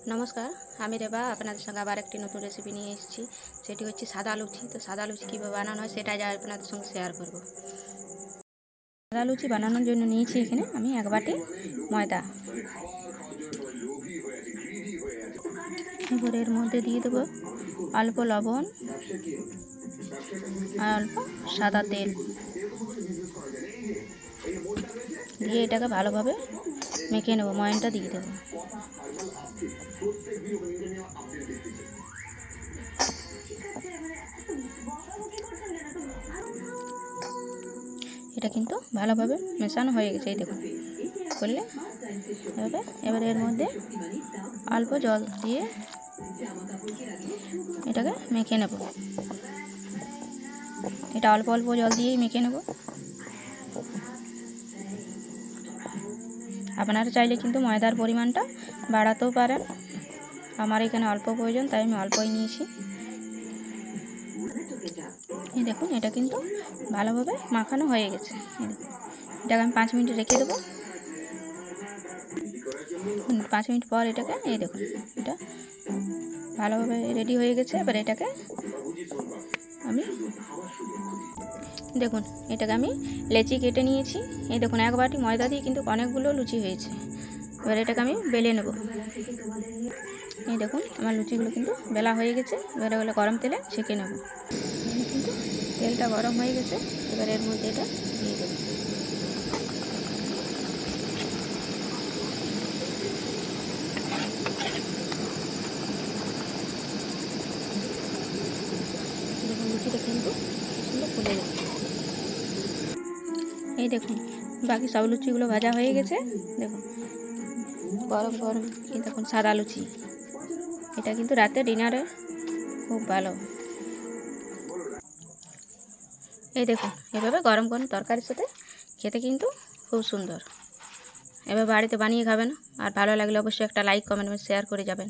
নমস্কার, আমি রেবা আপনাদের সঙ্গে আবার একটি নতুন রেসিপি নিয়ে এসেছি। সেটি হচ্ছে সাদা লুচি। তো সাদা লুচি কীভাবে বানানো হয় সেটাই যা আপনাদের সঙ্গে শেয়ার করব। সাদা লুচি বানানোর জন্য নিয়েছি এখানে আমি 1 বাটি ময়দা। এবার এর মধ্যে দিয়ে দেবো অল্প লবণ আর অল্প সাদা তেল দিয়ে এটাকে ভালোভাবে মেখে নেবো। ময়নটা দিয়ে দেবো। এটা কিন্তু ভালোভাবে মেশানো হয়ে গেছে, এই দেখুন করলে এবার এর মধ্যে অল্প জল দিয়ে এটাকে মেখে নেব। এটা অল্প অল্প জল দিয়েই মেখে নেব। আপনারা চাইলে কিন্তু ময়দার পরিমাণটা বাড়াতেও পারেন। আমার এখানে অল্প প্রয়োজন, তাই আমি অল্পই নিয়েছি। এই দেখুন এটা কিন্তু ভালোভাবে মাখানো হয়ে গেছে। এটাকে আমি 5 মিনিট রেখে দেবো। 5 মিনিট পর এটাকে এই দেখুন এটা ভালোভাবে রেডি হয়ে গেছে। এবার এটাকে আমি দেখুন এটাকে আমি লেচি কেটে নিয়েছি। এই দেখুন 1 বাটি ময়দা দিয়ে কিন্তু অনেকগুলো লুচি হয়েছে। এবার এটাকে আমি বেলে নেব। এই দেখুন আমার লুচিগুলো কিন্তু বেলা হয়ে গেছে। এবার এগুলো গরম তেলে ছেঁকে নেব। কিন্তু তেলটা গরম হয়ে গেছে। এবার এর মধ্যে এটা দিয়ে দেবো। দেখুন লুচিটা কিন্তু সুন্দর ফুলে গেছে। এই দেখুন বাকি সব লুচিগুলো ভাজা হয়ে গেছে। দেখুন গরম গরম এই দেখুন সাদা লুচি। এটা কিন্তু রাতে ডিনারে খুব ভালো। এই দেখুন এভাবে গরম গরম তরকারির সাথে খেতে কিন্তু খুব সুন্দর। এভাবে বাড়িতে বানিয়ে খাবেন। আর ভালো লাগলে অবশ্যই একটা লাইক, কমেন্ট, শেয়ার করে যাবেন।